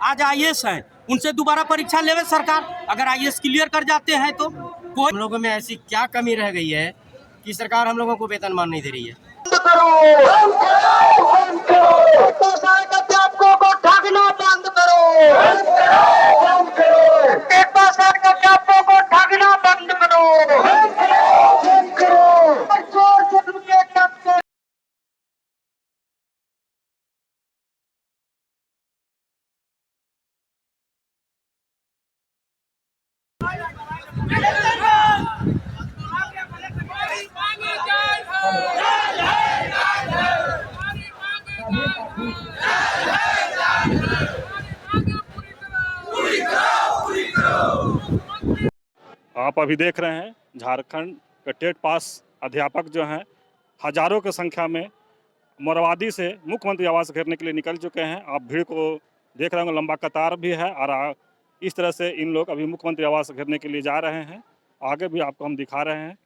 आज आईएएस हैं, उनसे दोबारा परीक्षा लेवे सरकार, अगर आईएएस क्लियर कर जाते हैं तो कोई हम लोगों में ऐसी क्या कमी रह गई है कि सरकार हम लोगों को वेतनमान नहीं दे रही है। अध्यापकों को ठगना बंद करो, अध्यापकों को ठगना बंद करो। आप अभी देख रहे हैं झारखंड के टेट पास अध्यापक जो हैं हजारों की संख्या में मोरवादी से मुख्यमंत्री आवास घेरने के लिए निकल चुके हैं। आप भीड़ को देख रहे होंगे, लंबा कतार भी है और इस तरह से इन लोग अभी मुख्यमंत्री आवास घेरने के लिए जा रहे हैं। आगे भी आपको हम दिखा रहे हैं।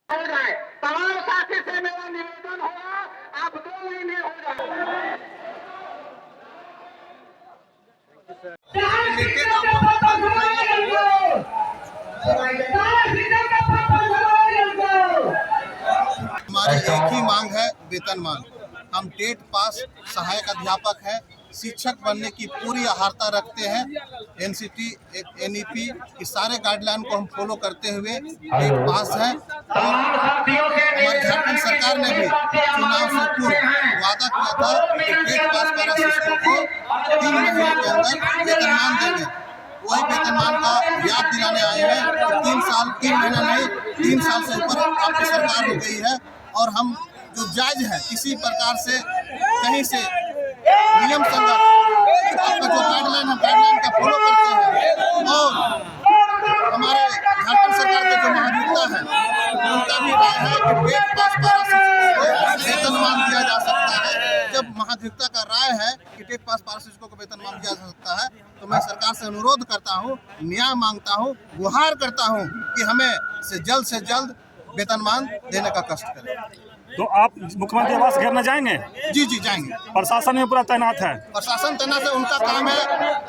तमाम साथी से मेरा निवेदन होगा, आप 2 महीने हो जाए। हमारी एक ही मांग है, वेतनमान। हम टेट पास सहायक अध्यापक हैं, शिक्षक बनने की पूरी आहारता रखते हैं। एनसीटी एनईपी की सारे गाइडलाइन को हम फॉलो करते हुए टेट पास हैं। और हमारी झारखंड सरकार ने भी चुनाव से पूर्व वादा किया था कि टेट पास वाला शिक्षकों को 3 महीने के अंदर वेतनमान देंगे। वही वेतनमान का याद दिलाने आए हैं कि 3 महीना नहीं, 3 साल से ऊपर आपकी सरकार हो गई है और हम जो जायज है किसी प्रकार से कहीं से नियम संगत आपका जो गाइडलाइन है, गाइडलाइन का फॉलो करते हैं। और हमारे झारखंड सरकार के जो महाधिवक्ता है उनका भी राय है कि टेट पास 12 शिक्षकों को वेतनमान दिया जा सकता है। जब महाधिवक्ता का राय है कि टेट पास 12 शिक्षकों को वेतनमान दिया जा सकता है तो मैं सरकार से अनुरोध करता हूँ, न्याय मांगता हूँ, गुहार करता हूँ कि हमें से जल्द वेतनमान देने का कष्ट करें। तो आप मुख्यमंत्री आवास घेरना जाएंगे? जी जाएंगे। प्रशासन में पूरा तैनात है? प्रशासन तैनात है, उनका काम है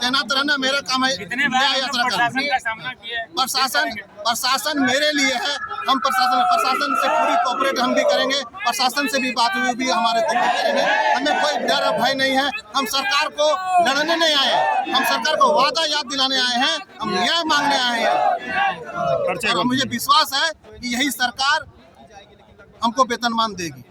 तैनात रहना, मेरा काम है न्याय यात्रा करना। प्रशासन मेरे लिए है, हम प्रशासन से पूरी कोऑपरेट हम भी करेंगे, प्रशासन से भी बात हुई भी हमारे कोऑपरेट करेंगे। हमें कोई डर भय नहीं है, हम सरकार को लड़ने नहीं आए हैं, हम सरकार को वादा याद दिलाने आए हैं, हम न्याय मांगने आए हैं। और मुझे विश्वास है कि यही सरकार हमको वेतनमान देगी।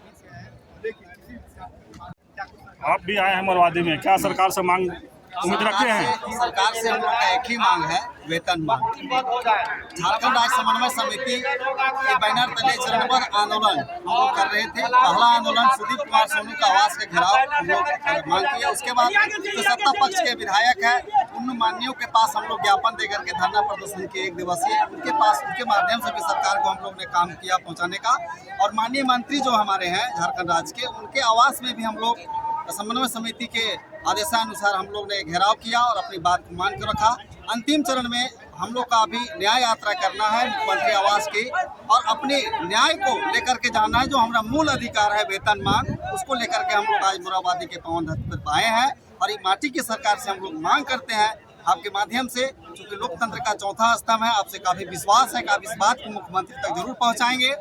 आप भी आए हैं मोरवादी में, क्या सरकार से मांग उम्मीद रखते हैं? सरकार से हम लोग का एक ही मांग है, वेतनमान। झारखंड राज्य समन्वय समिति के बैनर तले चरणबद्ध आंदोलन हम लोग कर रहे थे। पहला आंदोलन सुदीप कुमार सोनू का आवास के घेराव हम लोग मांग किया। उसके बाद जो सत्ता पक्ष के विधायक है उन माननीयों के पास हम लोग ज्ञापन देकर के धरना प्रदर्शन किए 1 दिवसीय। उनके माध्यम से भी सरकार को हम लोग ने काम किया पहुँचाने का। और माननीय मंत्री जो हमारे हैं झारखंड राज्य के, उनके आवास में भी हम लोग समन्वय समिति के आदेशानुसार हम लोग ने घेराव किया और अपनी बात को मान कर रखा। अंतिम चरण में हम लोग का अभी न्याय यात्रा करना है मुख्यमंत्री आवास की और अपने न्याय को लेकर के जाना है। जो हमारा मूल अधिकार है वेतनमान, उसको लेकर के हम लोग आज मोरवादी के पावन धरती पर आए हैं और ये माटी की सरकार से हम लोग मांग करते हैं आपके माध्यम से, क्योंकि लोकतंत्र का चौथा स्तंभ है। आपसे काफी विश्वास है कि आप इस बात को मुख्यमंत्री तक जरूर पहुंचाएंगे।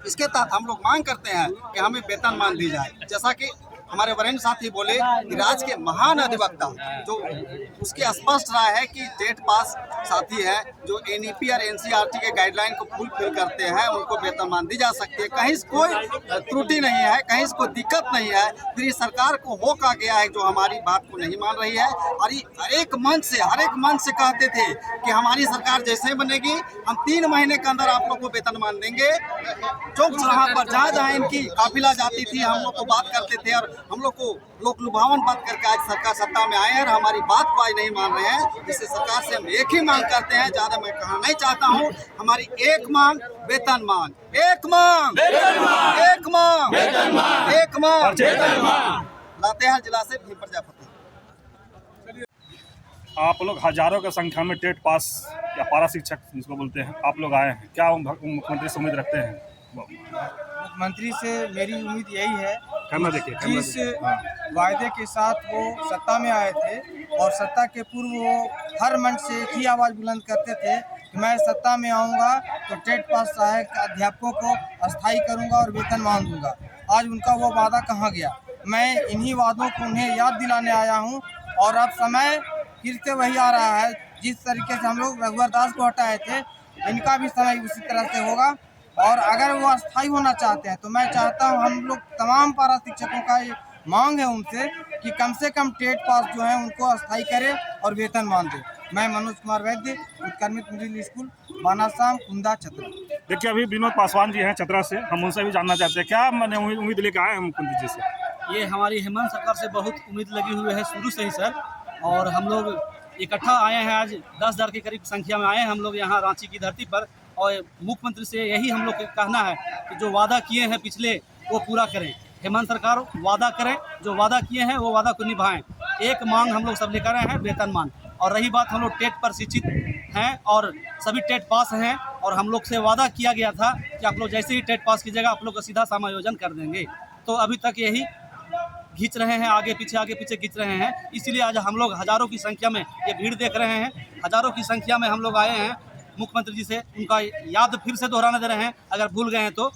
इसके तहत हम लोग मांग करते हैं कि हमें वेतनमान दी जाए। जैसा कि हमारे वरिष्ठ साथी बोले कि राज्य के महान अधिवक्ता जो उसकी स्पष्ट राय है कि टेट पास साथी है जो एनईपी और एनसीईआरटी के गाइडलाइन को फुलफिल करते हैं, उनको वेतनमान दी जा सकती है। कहीं कोई त्रुटि नहीं है, कहीं कोई दिक्कत नहीं है। फिर ये सरकार को हो का गया है जो हमारी बात को नहीं मान रही है। और ये हर एक मंच से कहते थे कि हमारी सरकार जैसे बनेगी हम 3 महीने के अंदर आप लोग को वेतनमान देंगे। चौक चौराहा पर जहाँ इनकी काफिला जाती थी हम लोग को बात करते थे और हम लोग को लोक लुभावन बात करके आज सरकार सत्ता में आए हैं और हमारी बात को आज नहीं मान रहे हैं। इससे सरकार से हम एक ही मांग करते हैं, ज्यादा मैं कहना नहीं चाहता हूं। हमारी एक मांग वेतनमान, एक मांग, एक मांग, एक मांग। लातेहार जिला से भीम प्रजापति। आप लोग हजारों की संख्या में टेट पास या पारा शिक्षक जिसको बोलते हैं आप लोग आए हैं, क्या मुख्यमंत्री से उम्मीद रखते हैं? मुख्यमंत्री से मेरी उम्मीद यही है कैमरा देखिए, कैमरा जिस देखिए। हाँ। वायदे के साथ वो सत्ता में आए थे और सत्ता के पूर्व वो हर मंच से एक ही आवाज़ बुलंद करते थे कि मैं सत्ता में आऊँगा तो टेट पास सहायक अध्यापकों को अस्थायी करूँगा और वेतनमान दूंगा। आज उनका वो वादा कहाँ गया? मैं इन्हीं वादों को उन्हें याद दिलाने आया हूँ और अब समय फिर से वही आ रहा है। जिस तरीके से हम लोग रघुवर दास को हटाए थे, इनका भी समय उसी तरह से होगा। और अगर वो अस्थायी होना चाहते हैं तो मैं चाहता हूं, हम लोग तमाम पारा शिक्षकों का ये मांग है उनसे कि कम से कम टेट पास जो है उनको अस्थायी करे और वेतनमान दे। मैं मनोज कुमार वैद्य, उत्क्रमित मिडिल स्कूल बानासाम, कुंदा, चतरा। देखिए, अभी विनोद पासवान जी हैं चतरा से, हम उनसे भी जानना चाहते हैं क्या मैंने उम्मीद लेके आए हम कुंदी जी से। ये हमारी हेमंत सरकार से बहुत उम्मीद लगी हुई है शुरू से ही सर, और हम लोग इकट्ठा आए हैं। आज 10,000 के करीब संख्या में आए हैं हम लोग यहाँ रांची की धरती पर, और मुख्यमंत्री से यही हम लोग का कहना है कि जो वादा किए हैं पिछले वो पूरा करें। हेमंत सरकार वादा करें, जो वादा किए हैं वो वादा को निभाएं। एक मांग हम लोग सब लेकर आए हैं, वेतनमान। और रही बात, हम लोग टेट पर शिक्षित हैं और सभी टेट पास हैं, और हम लोग से वादा किया गया था कि आप लोग जैसे ही टेट पास कीजिएगा आप लोग का सीधा समायोजन कर देंगे। तो अभी तक यही खींच रहे हैं, आगे पीछे खींच रहे हैं। इसलिए आज हम लोग हज़ारों की संख्या में ये भीड़ देख रहे हैं, हज़ारों की संख्या में हम लोग आए हैं मुख्यमंत्री जी से उनका याद फिर से दोहराने दे रहे हैं, अगर भूल गए हैं तो,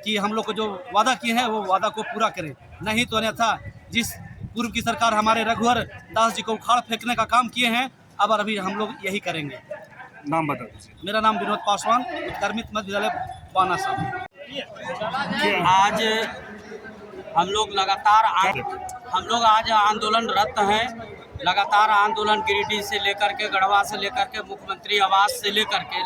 कि हम लोग को जो वादा किए हैं वो वादा को पूरा करें। नहीं तो अन्यथा जिस पूर्व की सरकार हमारे रघुवर दास जी को उखाड़ फेंकने का काम किए हैं, अब अभी हम लोग यही करेंगे। नाम बता दीजिए। मेरा नाम विनोद पासवान, उत्क्रमित मध्य विद्यालय बानासाम। आज हम लोग आज आंदोलनरत हैं। लगातार आंदोलन गिरिडीह से लेकर के, गढ़वा से लेकर के, मुख्यमंत्री आवास से लेकर के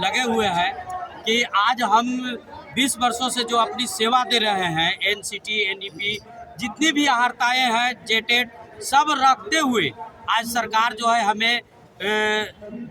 लगे हुए हैं कि आज हम 20 वर्षों से जो अपनी सेवा दे रहे हैं, एनसीटी, एनईपी, जितनी भी अहर्ताएँ हैं, जेटेट, सब रखते हुए आज सरकार जो है हमें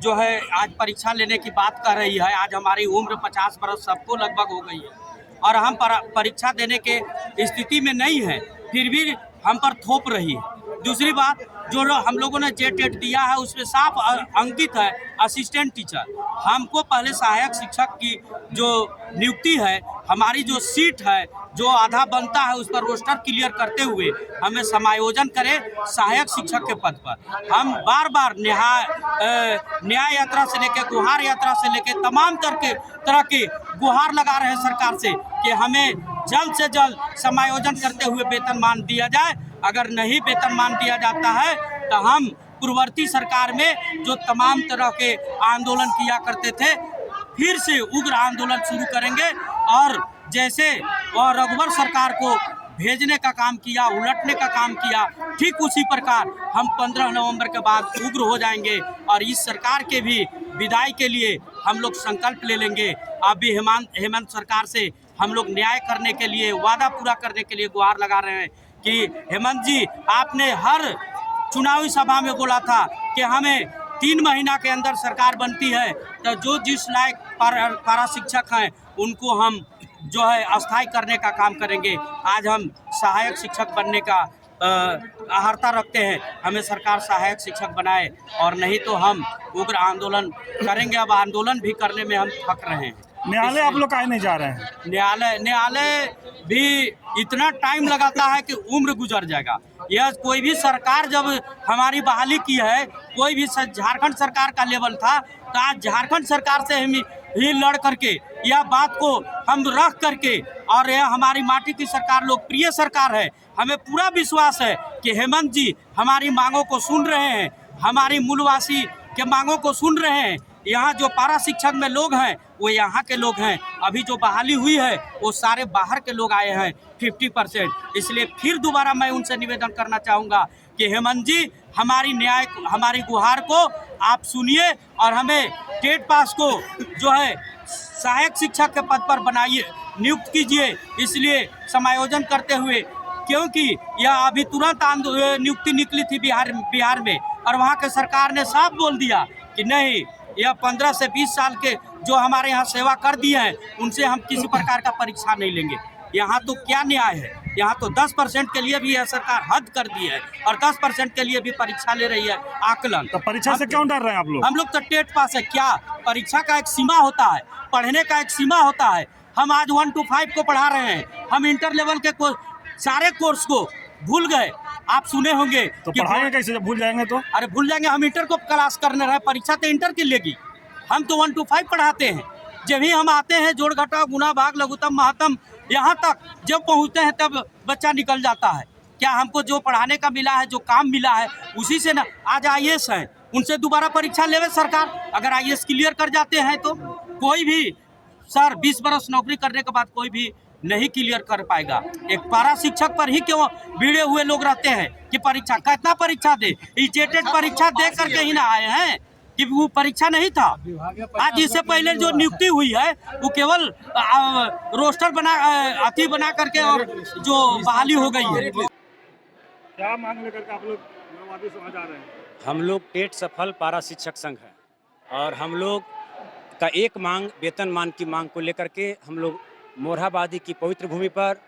जो है आज परीक्षा लेने की बात कर रही है। आज हमारी उम्र 50 वर्ष सबको लगभग हो गई है और हम परीक्षा देने के स्थिति में नहीं है, फिर भी हम पर थोप रही है। दूसरी बात, जो हम लोगों ने जेटेट दिया है उसमें साफ अंकित है असिस्टेंट टीचर। हमको पहले सहायक शिक्षक की जो नियुक्ति है, हमारी जो सीट है, जो आधा बनता है उस पर रोस्टर क्लियर करते हुए हमें समायोजन करें सहायक शिक्षक के पद पर। हम बार बार न्याय यात्रा से लेकर गुहार यात्रा से लेकर तमाम तरह के गुहार लगा रहे हैं सरकार से कि हमें जल्द से जल्द समायोजन करते हुए वेतनमान दिया जाए। अगर नहीं वेतनमान दिया जाता है तो हम पूर्ववर्ती सरकार में जो तमाम तरह के आंदोलन किया करते थे, फिर से उग्र आंदोलन शुरू करेंगे। और जैसे और रघुवर सरकार को भेजने का काम किया, उलटने का काम किया, ठीक उसी प्रकार हम 15 नवंबर के बाद उग्र हो जाएंगे और इस सरकार के भी विदाई के लिए हम लोग संकल्प ले लेंगे। अभी हेमंत सरकार से हम लोग न्याय करने के लिए, वादा पूरा करने के लिए गुहार लगा रहे हैं कि हेमंत जी, आपने हर चुनावी सभा में बोला था कि हमें 3 महीना के अंदर सरकार बनती है तो जो जिस लायक पारा शिक्षक हैं उनको हम जो है अस्थायी करने का काम करेंगे। आज हम सहायक शिक्षक बनने का अहर्ता रखते हैं, हमें सरकार सहायक शिक्षक बनाए, और नहीं तो हम उग्र आंदोलन करेंगे। अब आंदोलन भी करने में हम थक रहे हैं। न्यायालय आप लोग काहे नहीं जा रहे हैं? न्यायालय भी इतना टाइम लगाता है कि उम्र गुजर जाएगा। यह कोई भी सरकार जब हमारी बहाली की है, कोई भी झारखंड सरकार का लेवल था, तो आज झारखंड सरकार से हम ही लड़ करके यह बात को हम रख करके, और यह हमारी माटी की सरकार लोकप्रिय सरकार है। हमें पूरा विश्वास है कि हेमंत जी हमारी मांगों को सुन रहे हैं, हमारी मूलवासी के मांगों को सुन रहे हैं। यहाँ जो पारा शिक्षक में लोग हैं वो यहाँ के लोग हैं। अभी जो बहाली हुई है वो सारे बाहर के लोग आए हैं 50%। इसलिए फिर दोबारा मैं उनसे निवेदन करना चाहूँगा कि हेमंत जी, हमारी गुहार को आप सुनिए और हमें टेट पास को जो है सहायक शिक्षक के पद पर बनाइए, नियुक्त कीजिए। इसलिए समायोजन करते हुए, क्योंकि यह अभी तुरंत नियुक्ति निकली थी बिहार में, और वहाँ के सरकार ने साफ बोल दिया कि नहीं, यह 15 से 20 साल के जो हमारे यहाँ सेवा कर दिए हैं उनसे हम किसी प्रकार का परीक्षा नहीं लेंगे। यहाँ तो क्या न्याय है? यहाँ तो 10% के लिए भी यह सरकार हद कर दी है और 10% के लिए भी परीक्षा ले रही है आकलन। तो परीक्षा से क्यों डर रहे हैं आप लोग? हम लोग तो टेट पास है। क्या परीक्षा का एक सीमा होता है, पढ़ने का एक सीमा होता है। हम आज 1 to 5 को पढ़ा रहे हैं, हम इंटर लेवल के सारे कोर्स को भूल गए। आप सुने होंगे तो कि पढ़ाएंगे कैसे जब भूल जाएंगे तो? अरे भूल जाएंगे, हम इंटर को क्लास करने रहे, परीक्षा तो इंटर की लेगी। हम तो 1 to 5 पढ़ाते हैं। जब ही हम आते हैं जोड़ घटा गुना भाग लघुत्तम महत्तम यहाँ तक जब पहुँचते हैं तब बच्चा निकल जाता है। क्या हमको जो पढ़ाने का मिला है, जो काम मिला है, उसी से ना आज IAS हैं, उनसे दोबारा परीक्षा लेवे सरकार। अगर IAS क्लियर कर जाते हैं तो कोई भी सर 20 बरस नौकरी करने के बाद कोई भी नहीं क्लियर कर पाएगा। एक पारा शिक्षक पर ही क्यों भिड़े हुए लोग रहते हैं कि परीक्षा कितना परीक्षा दे, इजेटेड परीक्षा दे करके ही ना आए हैं कि वो परीक्षा नहीं था। आज इससे पहले जो नियुक्ति हुई है वो केवल रोस्टर बना करके और जो बहाली हो गई है। क्या मांग लेकर के आप लोग मोरहाबादी से वहाँ जा रहे हैं? हम लोग टेट सफल पारा शिक्षक संघ है और हम लोग का एक मांग वेतनमान की मांग को लेकर के हम लोग मोरहाबादी की पवित्र भूमि पर,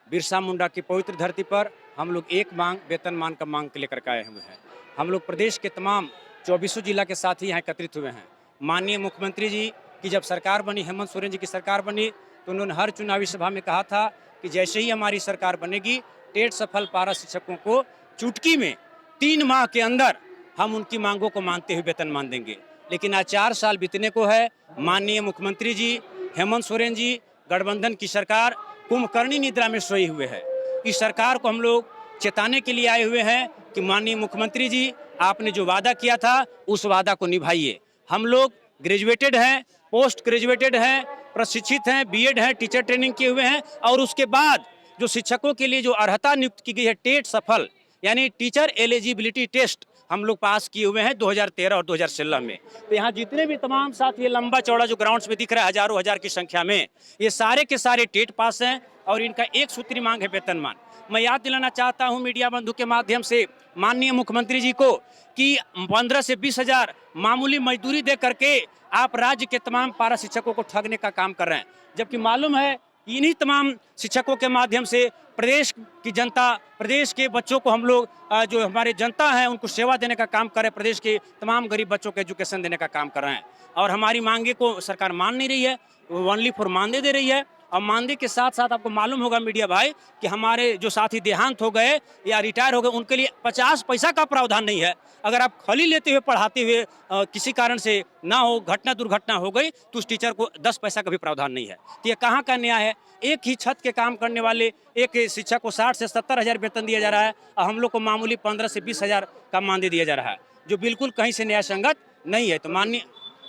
बिरसा मुंडा की पवित्र धरती पर हम लोग एक मांग वेतनमान का मांग लेकर के आए हुए हैं। हम लोग प्रदेश के तमाम 24 जिला के साथ ही यहाँ एकत्रित हुए हैं। माननीय मुख्यमंत्री जी की जब सरकार बनी, हेमंत सोरेन जी की सरकार बनी, तो उन्होंने हर चुनावी सभा में कहा था कि जैसे ही हमारी सरकार बनेगी टेट सफल पारा शिक्षकों को चुटकी में 3 माह के अंदर हम उनकी मांगों को मानते हुए वेतनमान देंगे। लेकिन आज 4 साल बीतने को है। माननीय मुख्यमंत्री जी हेमंत सोरेन जी गठबंधन की सरकार कुंभकर्णी निद्रा में सोए हुए है। इस सरकार को हम लोग चेताने के लिए आए हुए हैं कि माननीय मुख्यमंत्री जी, आपने जो वादा किया था उस वादा को निभाइए। हम लोग ग्रेजुएटेड हैं, पोस्ट ग्रेजुएटेड हैं, प्रशिक्षित हैं, बीएड हैं, टीचर ट्रेनिंग किए हुए हैं और उसके बाद जो शिक्षकों के लिए जो अर्हता नियुक्त की गई है टेट सफल यानी टीचर एलिजिबिलिटी टेस्ट हम लोग पास किए हुए हैं 2013 और 2016 में। तो यहाँ जितने भी तमाम साथी, ये लंबा चौड़ा जो ग्राउंड्स में दिख रहा है हजारों हजार की संख्या में, ये सारे के सारे टेट पास हैं और इनका एक सूत्री मांग है वेतनमान। मैं याद दिलाना चाहता हूँ मीडिया बंधु के माध्यम से माननीय मुख्यमंत्री जी को कि 15 से 20 हजार मामूली मजदूरी दे करके आप राज्य के तमाम पारा शिक्षकों को ठगने का काम कर रहे हैं, जबकि मालूम है इन्हीं तमाम शिक्षकों के माध्यम से प्रदेश की जनता, प्रदेश के बच्चों को हम लोग जो हमारे जनता है उनको सेवा देने का काम कर रहे हैं, प्रदेश के तमाम गरीब बच्चों को एजुकेशन देने का काम कर रहे हैं। और हमारी मांगे को सरकार मान नहीं रही है, ओनली फॉर मानदेय दे रही है। और मानदेय के साथ साथ आपको मालूम होगा मीडिया भाई कि हमारे जो साथी देहांत हो गए या रिटायर हो गए उनके लिए 50 पैसा का प्रावधान नहीं है। अगर आप खाली लेते हुए पढ़ाते हुए किसी कारण से ना हो, घटना दुर्घटना हो गई तो उस टीचर को 10 पैसा का भी प्रावधान नहीं है। तो ये कहाँ का न्याय है? एक ही छत के काम करने वाले एक शिक्षक को 60 से 70 हजार वेतन दिया जा रहा है और हम लोग को मामूली 15 से 20 हजार का मानदेय दिया जा रहा है, जो बिल्कुल कहीं से न्याय संगत नहीं है। तो माननीय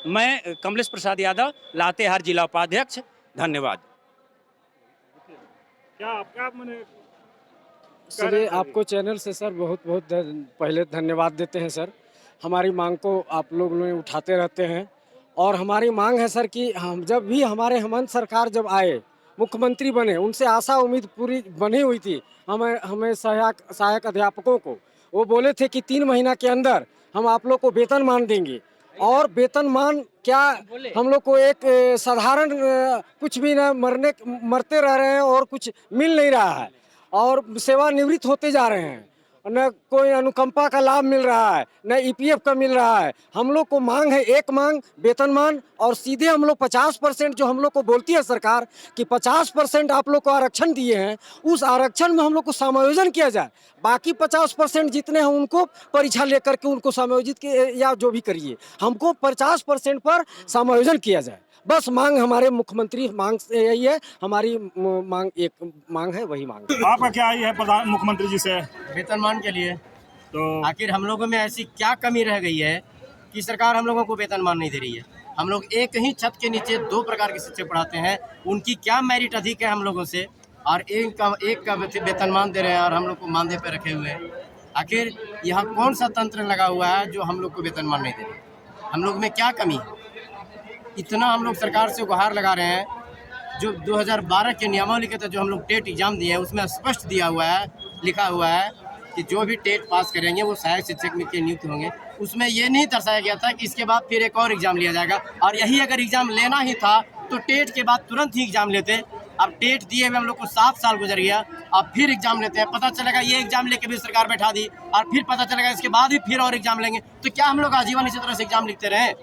मैं कमलेश प्रसाद यादव, लातेहार जिला उपाध्यक्ष, धन्यवाद। सर आपको चैनल से सर बहुत बहुत पहले धन्यवाद देते हैं सर। हमारी मांग को आप लोग उठाते रहते हैं और हमारी मांग है सर कि हम जब भी हमारे हेमंत सरकार जब आए, मुख्यमंत्री बने, उनसे आशा उम्मीद पूरी बनी हुई थी। हमें सहायक अध्यापकों को वो बोले थे कि 3 महीना के अंदर हम आप लोग को वेतनमान देंगे। और वेतनमान क्या, हम लोग को एक साधारण कुछ भी ना मरते रह रहे हैं और कुछ मिल नहीं रहा है और सेवानिवृत्त होते जा रहे हैं, न कोई अनुकंपा का लाभ मिल रहा है, न ईपीएफ का मिल रहा है। हम लोग को मांग है, एक मांग वेतनमान और सीधे हम लोग 50% जो हम लोग को बोलती है सरकार कि 50% आप लोग को आरक्षण दिए हैं, उस आरक्षण में हम लोग को समायोजन किया जाए। बाकी 50% जितने हैं उनको परीक्षा लेकर के उनको समायोजित या जो भी करिए, हमको 50% पर समायोजन किया जाए। बस मांग हमारे मुख्यमंत्री मांग से यही है। हमारी मांग एक मांग है, वही मांग है। आपका क्या आई है प्रधान मुख्यमंत्री जी से? वेतनमान के लिए। तो आखिर हम लोगों में ऐसी क्या कमी रह गई है कि सरकार हम लोगों को वेतनमान नहीं दे रही है? हम लोग एक ही छत के नीचे 2 प्रकार के शिक्षक पढ़ाते हैं, उनकी क्या मेरिट अधिक है हम लोगों से, और एक का वेतनमान दे रहे हैं और हम लोग को मानदेय पे रखे हुए हैं। आखिर यहाँ कौन सा तंत्र लगा हुआ है जो हम लोग को वेतनमान नहीं दे रहे? हम लोग में क्या कमी है? इतना हम लोग सरकार से गुहार लगा रहे हैं। जो 2012 के नियमावली के तहत जो हम लोग टेट एग्जाम दिए हैं उसमें स्पष्ट दिया हुआ है, लिखा हुआ है कि जो भी टेट पास करेंगे वो सहायक शिक्षक में के नियुक्त होंगे। उसमें ये नहीं दर्शाया गया था कि इसके बाद फिर एक और एग्जाम लिया जाएगा। और यही अगर एग्जाम लेना ही था तो टेट के बाद तुरंत ही एग्जाम लेते। अब टेट दिए हुए हम लोग को 7 साल गुजर गया, अब फिर एग्जाम लेते हैं। पता चलेगा ये एग्जाम लेके भी सरकार बैठा दी और फिर पता चलेगा इसके बाद भी फिर और एग्जाम लेंगे। तो क्या हम लोग आजीवन इसी तरह से एग्जाम लिखते रहे?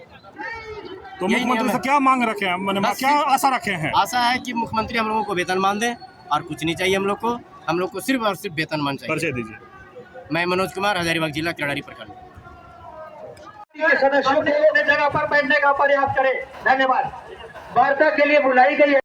तो मुख्यमंत्री से क्या मांग रखे हैं, क्या आशा रखे हैं? आशा है कि मुख्यमंत्री हम लोगों को वेतनमान दें और कुछ नहीं चाहिए हम लोग को। हम लोग को सिर्फ और सिर्फ वेतनमान चाहिए। परिचय दीजिए। मैं मनोज कुमार, हजारीबाग जिला, किराड़ी प्रखंड। सदस्यों को अपने जगह पर बैठने का प्रयास करें। धन्यवाद। वार्ता के लिए बुलाई गई है।